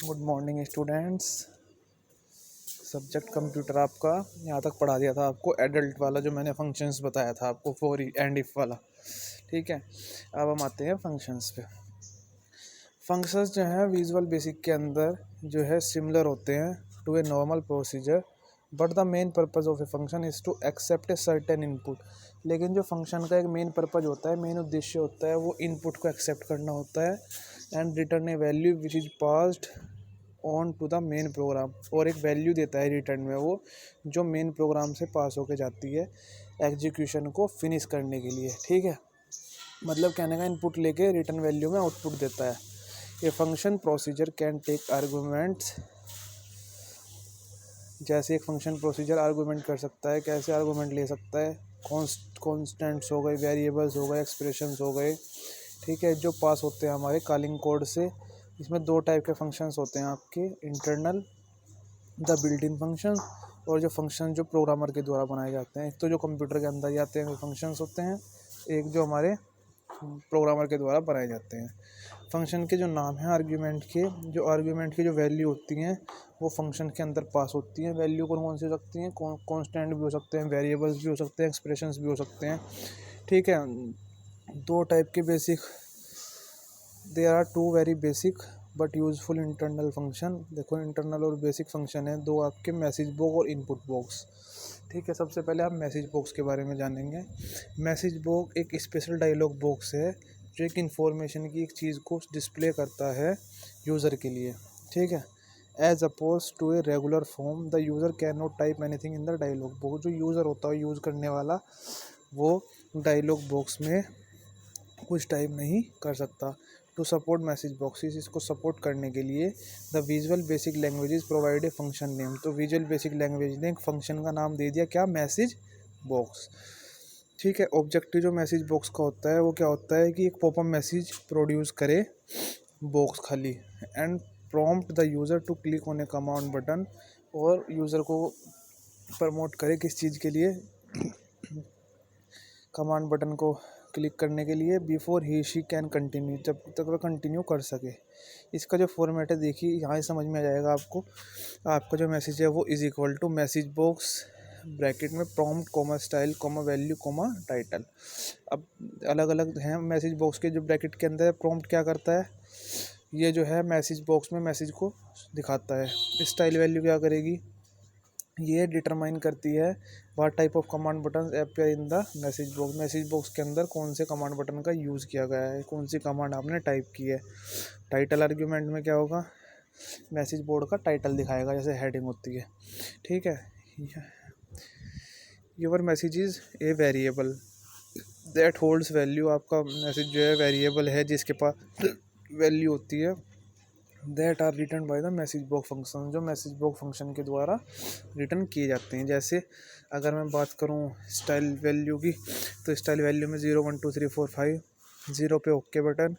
Good morning students. Subject computer आपका यहाँ तक पढ़ा दिया था आपको एडल्ट वाला, जो मैंने फंक्शंस बताया था आपको, फॉर एंड इफ वाला। ठीक है, अब हम आते हैं फंक्शंस पे। फंक्शंस जो है विजुअल बेसिक के अंदर जो है सिमिलर होते हैं to a normal procedure, but the main purpose of a function is to accept a certain input. लेकिन जो फंक्शन का एक मेन पर्पज होता है, मेन उद्देश्य होता है, वो इनपुट को एक्सेप्ट करना होता है and return a value which is passed on to the main program. और एक वैल्यू देता है रिटर्न में वो, जो मेन प्रोग्राम से पास होके जाती है एग्जीक्यूशन को फिनिश करने के लिए। ठीक है, मतलब कहने का इनपुट लेके रिटर्न वैल्यू में आउटपुट देता है। ये function procedure can take arguments, जैसे एक फंक्शन प्रोसीजर आर्गूमेंट कर सकता है। कैसे आर्गूमेंट ले सकता है? कॉन्स्टेंट्स हो गए, वेरिएबल्स हो गए, एक्सप्रेशंस हो गए। ठीक है, जो पास होते हैं हमारे कॉलिंग कोड से। इसमें दो टाइप के फंक्शंस होते हैं आपके, internal the built in function, और जो फंक्शन जो प्रोग्रामर के द्वारा बनाए जाते हैं। एक तो जो कंप्यूटर के अंदर जाते हैं वो फंक्शंस होते हैं, एक जो हमारे प्रोग्रामर के द्वारा बनाए जाते हैं। फंक्शन के जो नाम है आर्ग्यूमेंट के, जो आर्ग्यूमेंट की जो वैल्यू होती हैं वो फंक्शन के अंदर पास होती हैं। वैल्यू कौन सी हो सकती हैं? कॉन्स्टेंट भी हो सकते हैं, वेरिएबल्स भी हो सकते हैं, एक्सप्रेशंस भी हो सकते हैं। ठीक है, दो टाइप के basic, there are two very basic but useful internal function. देखो, इंटरनल और बेसिक फंक्शन है दो आपके, मैसेज बॉक्स और इनपुट बॉक्स। ठीक है, सबसे पहले आप मैसेज बॉक्स के बारे में जानेंगे। मैसेज बॉक्स एक स्पेशल डायलॉग बॉक्स है जो एक इंफॉर्मेशन की एक चीज़ को डिस्प्ले करता है यूज़र के लिए। ठीक है, as oppose to a regular form the user can not type anything in the dialog box. जो यूज़र होता है यूज़ करने वाला, वो डायलॉग बॉक्स में कुछ टाइप नहीं कर सकता। टू सपोर्ट मैसेज बॉक्सेस, इसको सपोर्ट करने के लिए the visual basic languages provide a function name. तो विजुअल बेसिक लैंग्वेज ने एक फंक्शन का नाम दे दिया, क्या? Message box. ठीक है, ऑब्जेक्टिव जो मैसेज बॉक्स का होता है वो क्या होता है कि एक पॉपअप मैसेज प्रोड्यूस करे बॉक्स खाली, and prompt the user to click on a command button, और यूज़र को प्रमोट करे किस चीज़ के लिए? कमांड बटन को क्लिक करने के लिए, before he she can continue, जब तक वह कंटिन्यू कर सके। इसका जो फॉर्मेट है देखिए, यहाँ ही समझ में आ जाएगा आपको। आपका जो मैसेज है वो is equal to message box bracket में prompt comma style comma value comma title. अब अलग अलग हैं मैसेज बॉक्स के, जो ब्रैकेट के अंदर है। प्रॉम्प्ट क्या करता है? ये जो है मैसेज बॉक्स में मैसेज को दिखाता है। स्टाइल वैल्यू क्या करेगी? ये डिटरमाइन करती है what type of command button appear in the message box. Message box के अंदर कौन से कमांड बटन का यूज़ किया गया है, कौन सी कमांड आपने टाइप की है। टाइटल आर्ग्यूमेंट में क्या होगा? मैसेज बोर्ड का टाइटल दिखाएगा, जैसे हेडिंग होती है। ठीक है, your message is a variable that holds value. आपका मैसेज जो है वेरिएबल है जिसके पास वैल्यू होती है, that are return by the message box function, जो मैसेज बॉक्स फंक्शन के द्वारा रिटर्न किए जाते हैं। जैसे अगर मैं बात करूं स्टाइल वैल्यू की, तो स्टाइल वैल्यू में 0 1 2 3 4 5, 0 पे ओके बटन,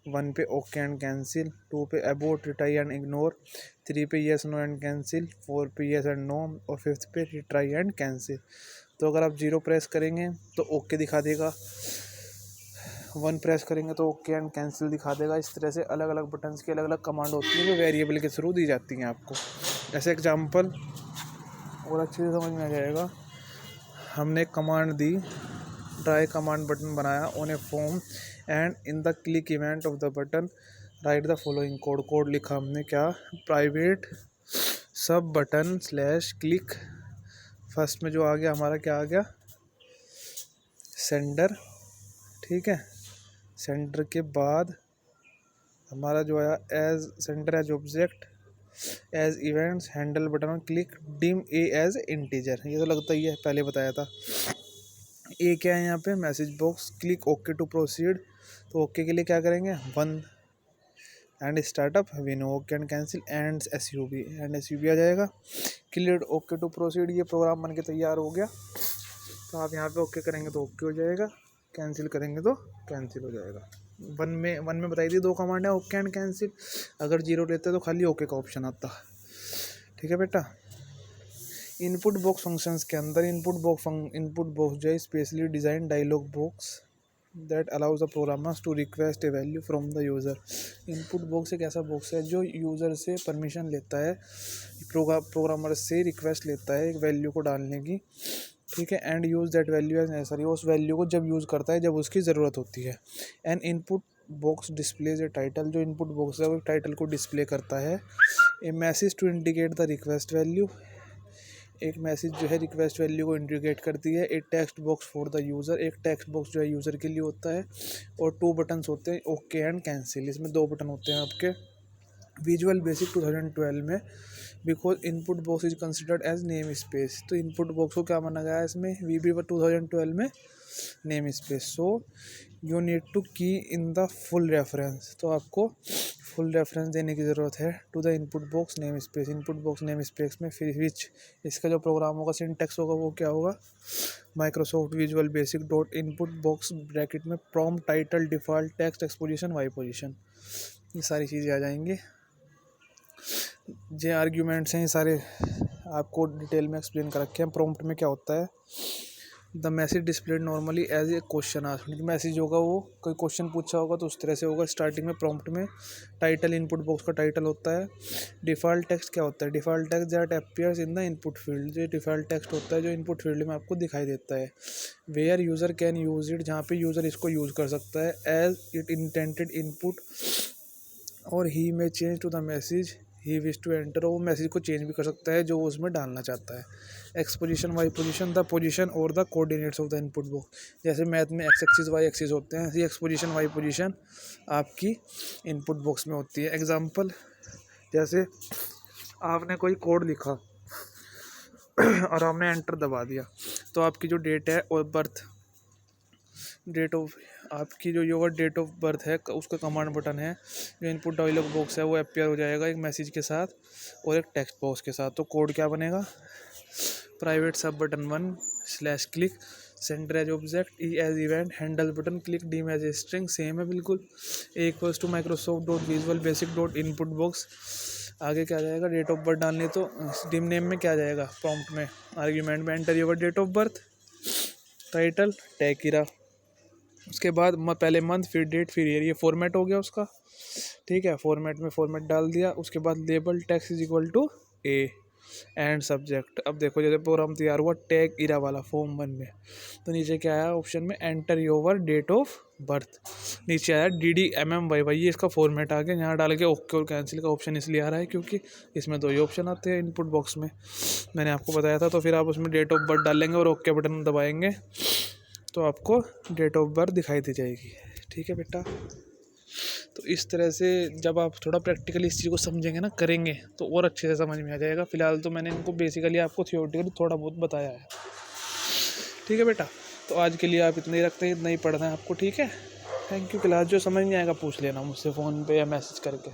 1 पे ओके एंड कैंसिल, 2 पे अबाउट रिट्राई एंड इग्नोर, 3 पे येस नो एंड कैंसिल, 4 पे येस एंड नो, और 5th पे रिट्राई एंड कैंसिल। तो अगर आप 0 प्रेस करेंगे तो ओके दिखा देगा, 1 प्रेस करेंगे तो ओके एंड कैंसिल दिखा देगा। इस तरह से अलग अलग बटन्स की अलग अलग कमांड होती है जो वेरिएबल के थ्रू दी जाती हैं आपको। ऐसे एग्जांपल और अच्छे से समझ में आ जाएगा। हमने एक कमांड दी, ट्राई कमांड बटन बनाया on A form, and in the click event of the button right the following code. Code लिखा हमने, क्या? Private sub button slash click. First में जो आ गया हमारा, क्या आ गया? सेंडर। ठीक है, सेंडर के बाद हमारा जो आया as sender as object, as events, handle button और click, dim a as integer. ये तो लगता ही है, पहले बताया था। ए क्या है यहाँ पे? Message box. Click okay to proceed, तो ओके के लिए क्या करेंगे? 1, and startup window okay and cancel, and S U B, and S U B आ जाएगा। क्लिक ओके टू प्रोसीड, ये प्रोग्राम बन के तैयार हो गया। तो आप यहाँ पे ओके करेंगे तो ओके हो जाएगा, कैंसिल करेंगे तो कैंसिल हो जाएगा। वन में बताई थी दो कमांड है, ओके एंड कैंसिल। अगर 0 लेते तो खाली ओके का ऑप्शन आता। ठीक है बेटा। इनपुट बॉक्स फंक्शंस के अंदर इनपुट बॉक्स जो है specially design dialog box that allows the programmers to request a value from the user. Input box एक ऐसा बॉक्स है जो यूज़र से परमिशन लेता है, प्रोग्रामर से रिक्वेस्ट लेता है एक वैल्यू को डालने की, ठीक है। And use that value as necessary, उस वैल्यू को जब यूज़ करता है जब उसकी ज़रूरत होती है। An input box displays a title, जो इनपुट बॉक्स है वो टाइटल को डिस्प्ले करता है। A message to indicate the request value, एक मैसेज जो है रिक्वेस्ट वैल्यू को इंडिकेट करती है। एक text box for the user, एक टेक्स्ट बॉक्स जो है यूज़र के लिए होता है। और 2 बटन्स होते हैं, ओके एंड कैंसिल, इसमें 2 बटन होते हैं आपके। विजुअल बेसिक 2012 में, because input box is considered as name space, तो इनपुट बॉक्स को क्या माना गया है इसमें वीबी 2012 में name space. So you need to key in the full reference, तो आपको फुल रेफरेंस देने की ज़रूरत है to the input box name space. Input box name space में फिर विच, इसका जो प्रोग्राम होगा सिंटैक्स होगा वो क्या होगा, Microsoft Visual Basic dot input box bracket में prompt title default text X position Y position, ये सारी चीज़ें आ जाएंगी। जो आर्ग्यूमेंट्स हैं ये सारे आपको डिटेल में एक्सप्लेन कर रखे हैं। प्रॉम्प्ट में क्या होता है, the message displayed normally as a question asked, message होगा वो कोई क्वेश्चन पूछा होगा तो उस तरह से होगा। स्टार्टिंग में प्रॉम्प्ट में टाइटल इनपुट बॉक्स का टाइटल होता है। डिफ़ॉल्ट टेक्स्ट क्या होता है, default text that appears in the input field, जो डिफ़ॉल्ट टेक्स्ट होता है जो इनपुट फील्ड में आपको दिखाई देता है। Where user can use it, जहाँ पे यूज़र इसको यूज़ कर सकता है। एज इट इंटेंटेड इनपुट, और ही में change to the message he wish to enter, वो मैसेज को चेंज भी कर सकता है जो उसमें डालना चाहता है। X position Y position, the position और the coordinates of the input box, जैसे मैथ में एक्स एक्सिस वाई एक्सिस होते हैं, ऐसी एक्सपोजिशन वाई पोजीशन आपकी इनपुट बॉक्स में होती है। एग्जांपल, जैसे आपने कोई कोड लिखा और आपने एंटर दबा दिया, तो आपकी जो डेट है और बर्थ, डेट ऑफ आपकी जो योर डेट ऑफ बर्थ है उसका कमांड बटन है, जो इनपुट डायलॉग बॉक्स है वो अपीयर हो जाएगा एक मैसेज के साथ और एक टेक्स्ट बॉक्स के साथ। तो कोड क्या बनेगा, private sub button 1 slash click sender as object E as event handle button click dim as a string, same है बिल्कुल। A equals to Microsoft dot Visual Basic dot input box, आगे क्या जाएगा, डेट ऑफ बर्थ डालनी तो dim name में क्या जाएगा, प्रॉम्प्ट में आर्ग्यूमेंट में enter your date of birth, title tag इरा, उसके बाद पहले मंथ फिर डेट फिर ईयर, ये फॉर्मेट हो गया उसका, ठीक है। फॉर्मेट में फॉर्मेट डाल दिया, उसके बाद label text is equal to a and subject. अब देखो जैसे प्रोग्राम तैयार हुआ टैग इरा वाला फॉर्म 1 में, तो नीचे क्या आया ऑप्शन में, enter your date of birth, नीचे आया DDMMYY, ये इसका फॉर्मेट आ गया। यहाँ डाल के ओके और कैंसिल का ऑप्शन इसलिए आ रहा है क्योंकि इसमें 2 ही ऑप्शन आते हैं इनपुट बॉक्स में, मैंने आपको बताया था। तो फिर आप उसमें डेट ऑफ बर्थ डाल लेंगे और ओके बटन दबाएंगे तो आपको डेट ऑफ बर्थ दिखाई दे जाएगी, ठीक है बेटा। तो इस तरह से जब आप थोड़ा प्रैक्टिकली इस चीज़ को समझेंगे ना, करेंगे, तो और अच्छे से समझ में आ जाएगा। फिलहाल तो मैंने इनको बेसिकली आपको थियोरेटिकली थोड़ा बहुत बताया है, ठीक है बेटा। तो आज के लिए आप इतना ही रखते हैं, इतना ही पढ़ना है आपको, ठीक है। Thank you. फिलहाल जो समझ नहीं आएगा पूछ लेना मुझसे फ़ोन पे या मैसेज करके।